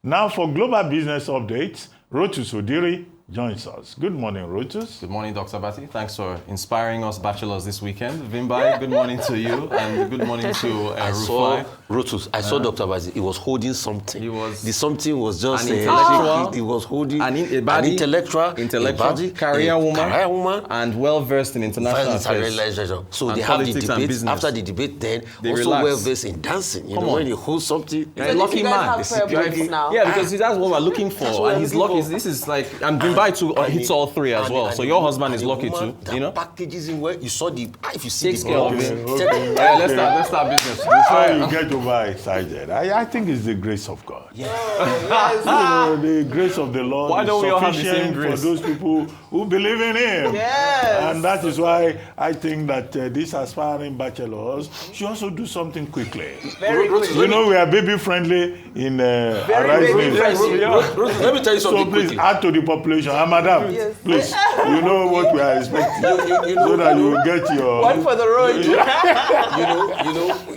Now for global business updates, Rotus Oddiri joins us. Good morning, Rotus. Good morning, Dr. Batty. Thanks for inspiring us bachelors this weekend. Vimbai, good morning to you, and good morning to Rufai. Rotus, I saw Dr. Batty. He was holding something. The something was just an intellectual. He was holding An intellectual, career woman, and and well-versed in international affairs. So they have the debate. After the debate, then they also relax. well-versed in dancing. You know, when you hold something. You're a lucky man. Now. Because that's what we're looking for. And he's lucky. This is like, and Vimbai too hits all three as well. So your husband is lucky too. You know? Packages in where you saw the. If you see Takes the care of it. Let's start business. Before you get overexcited, I think it's the grace of God. Yeah. The grace of the Lord Why don't we all have the same sufficient for grace? those people who believe in Him. Yes. And that is why I think that these aspiring bachelors should also do something quickly. Very good. You know, we are baby friendly in baby friendly. Let me tell you something So please quickly. add to the population. Madam, Yes. please, you know what we are expecting. So that you will get your... One for the road.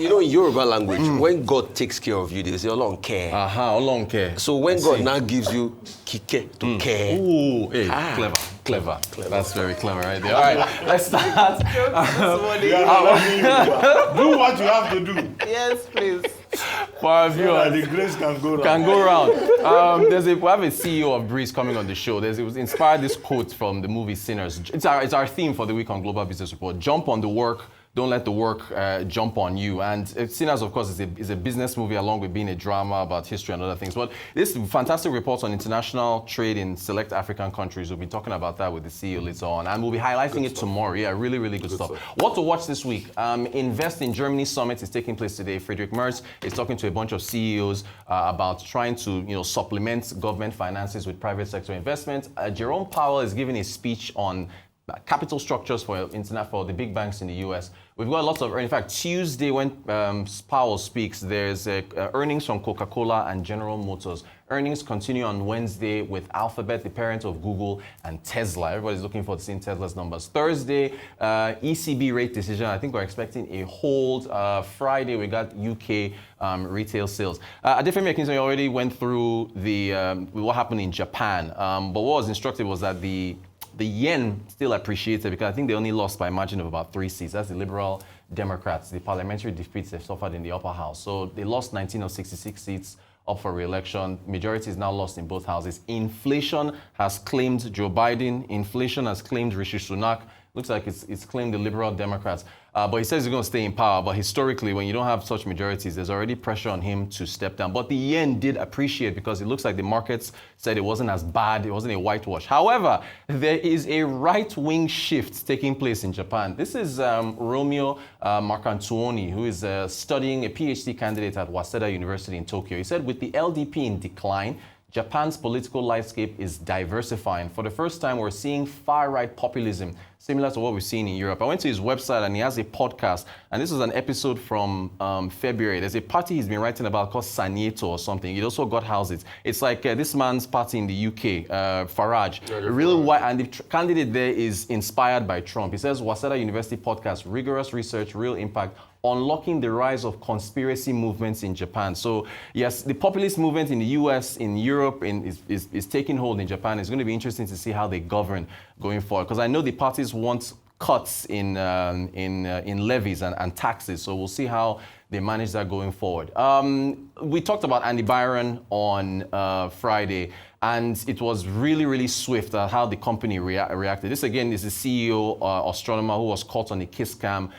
You know, in Yoruba language, when God takes care of you, they say, "Olorun care." Long care. So when God now gives you kike to care, Ooh, hey, clever. That's very clever right there. All right, let's start. Do what you have to do. Yes, please. For our So viewers, that the grace can go can around. go around. We have a CEO of Breeze coming on the show. It was inspired this quote from the movie Sinners. It's our theme for the week on Global Business Report. Jump on the work. Don't let the work jump on you. And Sinners, of course, is a business movie along with being a drama about history and other things. But this fantastic report on international trade in select African countries, we'll be talking about that with the CEO later on. And we'll be highlighting it tomorrow. Yeah, really, really good stuff. What to watch this week? Invest in Germany Summit is taking place today. Friedrich Merz is talking to a bunch of CEOs about trying to supplement government finances with private sector investment. Jerome Powell is giving a speech on capital structures for the big banks in the US. We've got lots of, in fact, Tuesday when Powell speaks, there's earnings from Coca-Cola and General Motors. Earnings continue on Wednesday with Alphabet, the parent of Google, and Tesla. Everybody's looking forward to seeing Tesla's numbers. Thursday, ECB rate decision. I think we're expecting a hold. Friday, we got UK retail sales. Adefemi Akintoye already went through what happened in Japan. But what was instructive was that the yen still appreciated because I think they only lost by a margin of about 3 seats. That's the Liberal Democrats, the parliamentary defeats they've suffered in the upper house. So they lost 19 of 66 seats up for re-election. Majority is now lost in both houses. Inflation has claimed Joe Biden. Inflation has claimed Rishi Sunak. Looks like it's claimed the Liberal Democrats. But he says he's going to stay in power. But historically, when you don't have such majorities, there's already pressure on him to step down. But the yen did appreciate because it looks like the markets said it wasn't as bad. It wasn't a whitewash. However, there is a right-wing shift taking place in Japan. This is Romeo Marcantuoni, who is studying a PhD candidate at Waseda University in Tokyo. He said with the LDP in decline, Japan's political landscape is diversifying. For the first time, we're seeing far-right populism, similar to what we've seen in Europe. I went to his website and he has a podcast, and this was an episode from February. There's a party he's been writing about called Sanieto or something. He also got houses. It's like this man's party in the UK, Farage. Real white, and the candidate there is inspired by Trump. He says, Waseda University podcast, rigorous research, real impact, unlocking the rise of conspiracy movements in Japan. So yes, the populist movement in the US, in Europe, is taking hold in Japan. It's going to be interesting to see how they govern going forward. Because I know the parties want cuts in levies and taxes. So we'll see how they manage that going forward. We talked about Andy Byron on Friday. And it was really, really swift at how the company reacted. This, again, is the CEO, Astronomer, who was caught on a kiss cam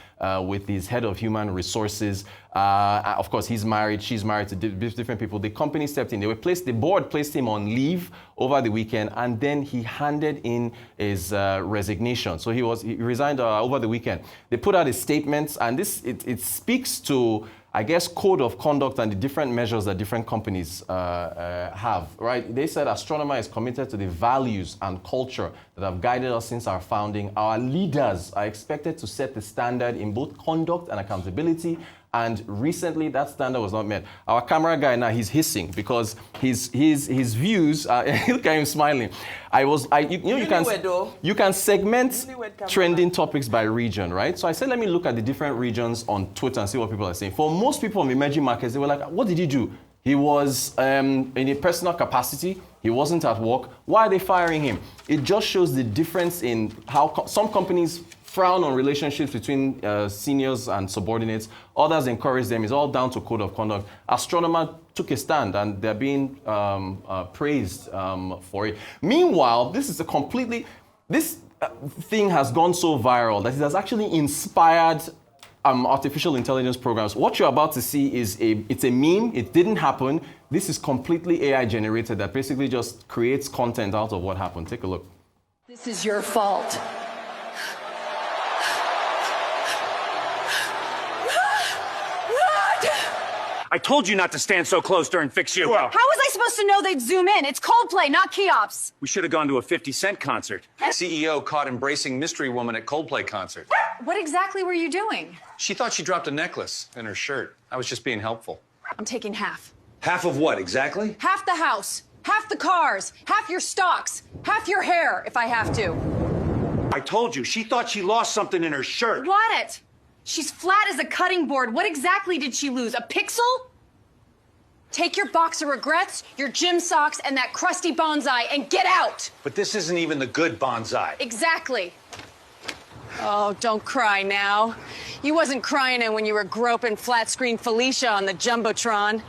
with his head of human resources. Of course, he's married. She's married to different people. The company stepped in. The board placed him on leave over the weekend, and then he handed in his resignation. So he resigned over the weekend. They put out a statement, and it speaks to, I guess, code of conduct and the different measures that different companies have, right? They said Astronomer is committed to the values and culture that have guided us since our founding. Our leaders are expected to set the standard in both conduct and accountability. And recently, that standard was not met. Our camera guy now, he's hissing because his views. Look at him smiling. You can segment trending topics by region, right? So I said, let me look at the different regions on Twitter and see what people are saying. For most people in emerging markets, they were like, "What did he do? He was in a personal capacity. He wasn't at work. Why are they firing him? It just shows the difference in how some companies frown on relationships between seniors and subordinates. Others encourage them. It's all down to code of conduct. Astronomer took a stand, and they're being praised for it. Meanwhile, this is this thing has gone so viral that it has actually inspired artificial intelligence programs. What you're about to see is it's a meme. It didn't happen. This is completely AI generated that basically just creates content out of what happened. Take a look. This is your fault. I told you not to stand so close during Fix You. How was I supposed to know they'd zoom in? It's Coldplay, not Keops. We should have gone to a 50 Cent concert. CEO caught embracing mystery woman at Coldplay concert. What exactly were you doing? She thought she dropped a necklace in her shirt. I was just being helpful. I'm taking half. Half of what, exactly? Half the house, half the cars, half your stocks, half your hair, if I have to. I told you, she thought she lost something in her shirt. What? She's flat as a cutting board. What exactly did she lose? A pixel? Take your box of regrets, your gym socks, and that crusty bonsai and get out! But this isn't even the good bonsai. Exactly. Oh, don't cry now. You wasn't crying when you were groping flat-screen Felicia on the Jumbotron.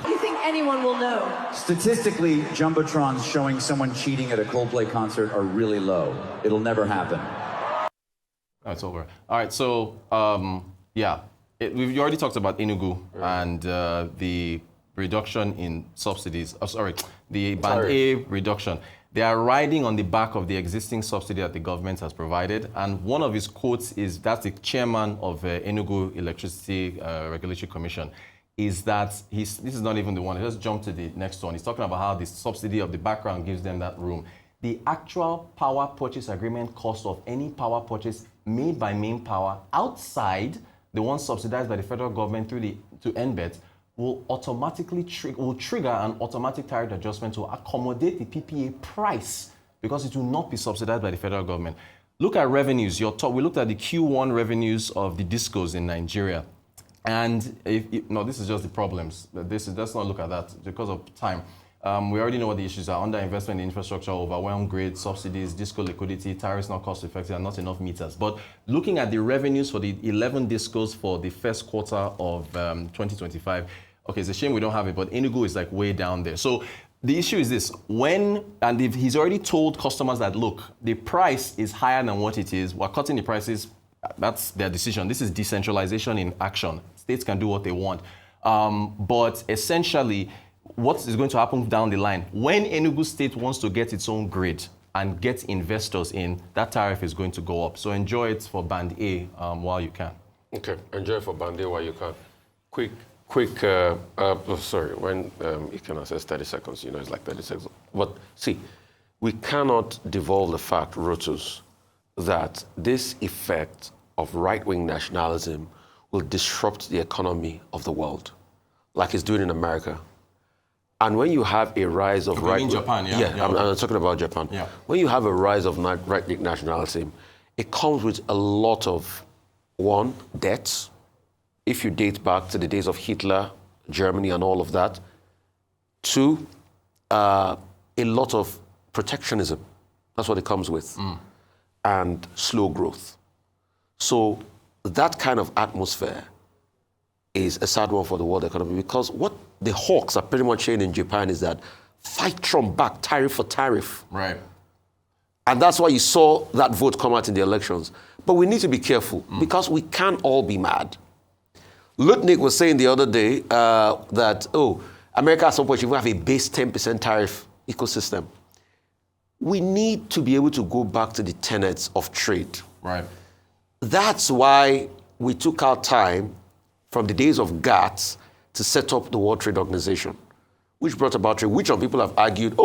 You think anyone will know? Statistically, Jumbotrons showing someone cheating at a Coldplay concert are really low. It'll never happen. That's over. All right, so, we've already talked about Enugu and the reduction in subsidies. The Band A reduction. They are riding on the back of the existing subsidy that the government has provided. And one of his quotes is, that's the chairman of Enugu Electricity Regulatory Commission, is that this is not even the one. Let's jump to the next one. He's talking about how the subsidy of the background gives them that room. The actual power purchase agreement cost of any power purchase made by main power outside the one subsidized by the federal government to NBET will automatically trigger an automatic tariff adjustment to accommodate the PPA price because it will not be subsidized by the federal government. Look at revenues. We looked at the Q1 revenues of the discos in Nigeria. And this is just the problems. Let's not look at that because of time. We already know what the issues are: underinvestment in infrastructure, overwhelmed grid, subsidies, disco liquidity, tariffs not cost effective, and not enough meters. But looking at the revenues for the 11 discos for the first quarter of 2025, okay, it's a shame we don't have it, but Enugu is like way down there. So the issue is this: he's already told customers that, look, the price is higher than what it is. We're cutting the prices. That's their decision. This is decentralization in action. States can do what they want. But essentially, what is going to happen down the line? When Enugu State wants to get its own grid and get investors in, that tariff is going to go up. So enjoy it for Band A while you can. Okay, enjoy it for Band A while you can. Quick, when you can access 30 seconds, it's like 30 seconds. But see, we cannot devolve the fact, Rotus, that this effect of right-wing nationalism will disrupt the economy of the world, like it's doing in America. And when you have a rise of in Japan, I'm talking about Japan. Yeah. When you have a rise of right-wing nationalism, it comes with a lot of, one, debts. If you date back to the days of Hitler, Germany, and all of that. Two, a lot of protectionism. That's what it comes with. And slow growth. So that kind of atmosphere is a sad one for the world economy, because what the hawks are pretty much saying in Japan is that fight Trump back, tariff for tariff. Right. And that's why you saw that vote come out in the elections. But we need to be careful because we can't all be mad. Lutnick was saying the other day that, America at some point should have a base 10% tariff ecosystem. We need to be able to go back to the tenets of trade. Right. That's why we took our time from the days of GATT to set up the World Trade Organization, which brought about trade, which some people have argued,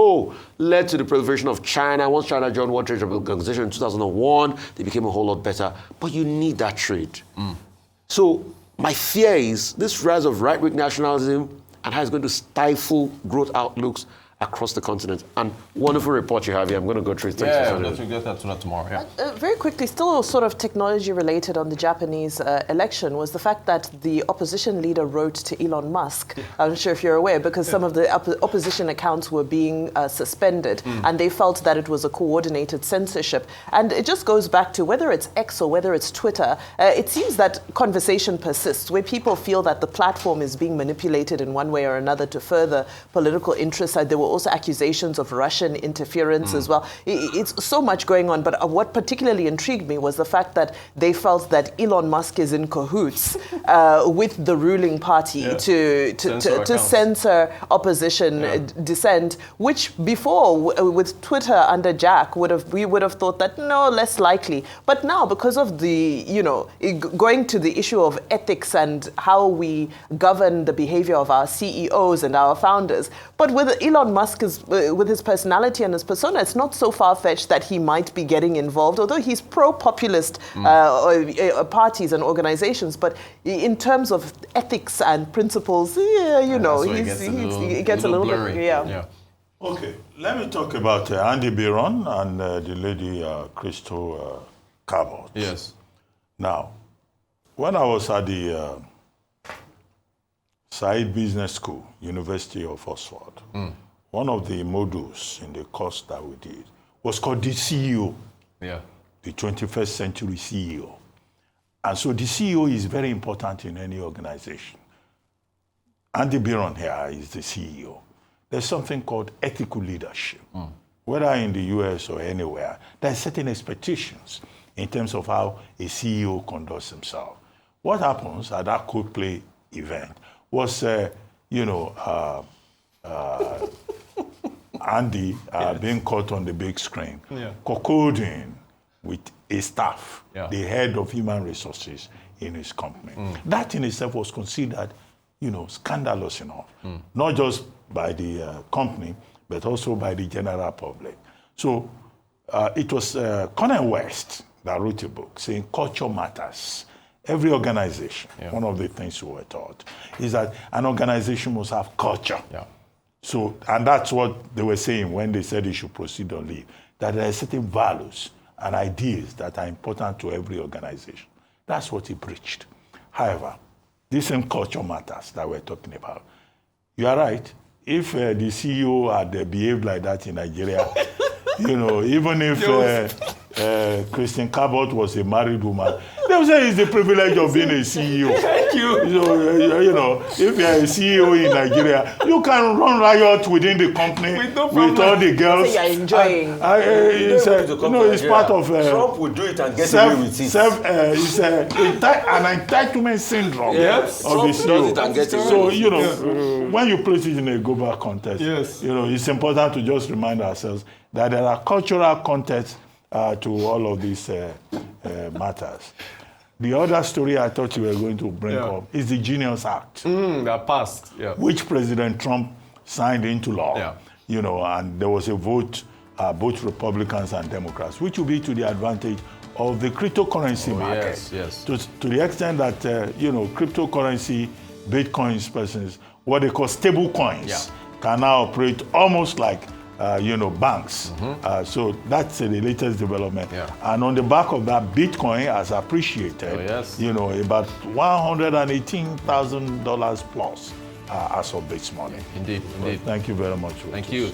led to the proliferation of China. Once China joined World Trade Organization in 2001, they became a whole lot better. But you need that trade. So my fear is this rise of right-wing nationalism and how it's going to stifle growth outlooks across the continent. And wonderful report you have here. I'm going to go through it. Thanks for let's get that to that tomorrow. Yeah. Very quickly, still sort of technology related on the Japanese election was the fact that the opposition leader wrote to Elon Musk. I'm not sure if you're aware, because some of the opposition accounts were being suspended, and they felt that it was a coordinated censorship. And it just goes back to whether it's X or whether it's Twitter, it seems that conversation persists where people feel that the platform is being manipulated in one way or another to further political interests. There were also accusations of Russian interference as well. It's so much going on, but what particularly intrigued me was the fact that they felt that Elon Musk is in cahoots with the ruling party to censor opposition dissent, which before with Twitter under Jack we would have thought that no, less likely. But now, because of the going to the issue of ethics and how we govern the behavior of our CEOs and our founders, but with Elon Musk with his personality and his persona, it's not so far-fetched that he might be getting involved, although he's pro-populist parties and organizations. But in terms of ethics and principles, he gets a little bit blurry. Okay, let me talk about Andy Byron and the lady Crystal Cabot. Yes. Now, when I was at the Said Business School, University of Oxford, one of the modules in the course that we did was called the CEO, the 21st century CEO. And so the CEO is very important in any organization. Andy Byron here is the CEO. There's something called ethical leadership. Whether in the US or anywhere, there are certain expectations in terms of how a CEO conducts himself. What happens at that Coldplay event was, Andy being caught on the big screen, cocoding with a staff, the head of human resources in his company. That in itself was considered, scandalous enough, not just by the company, but also by the general public. So it was Cornel West that wrote a book saying culture matters. Every organization, one of the things we were taught is that an organization must have culture. So, and that's what they were saying when they said they should proceed on leave, that there are certain values and ideas that are important to every organization. That's what he preached. However, this same culture matters that we're talking about. You are right. If the CEO had behaved like that in Nigeria, even if Christine Cabot was a married woman, they would say it's the privilege of being a CEO. Thank you. If you're a CEO in Nigeria, you can run riot within the company with all the girls. So you're enjoying. It's part of Trump would do it and get away with it. It's an entitlement syndrome of the CEO. So, when you place it in a global context, it's important to just remind ourselves that there are cultural contexts to all of these matters. The other story I thought you were going to bring up is the Genius Act. That passed, which President Trump signed into law. And there was a vote, both Republicans and Democrats, which will be to the advantage of the cryptocurrency market. To the extent that, cryptocurrency, Bitcoins, persons, what they call stable coins, can now operate almost like banks. So that's the latest development. And on the back of that, Bitcoin has appreciated, about $118,000 plus as of this morning. Indeed. Thank you very much. Thank you.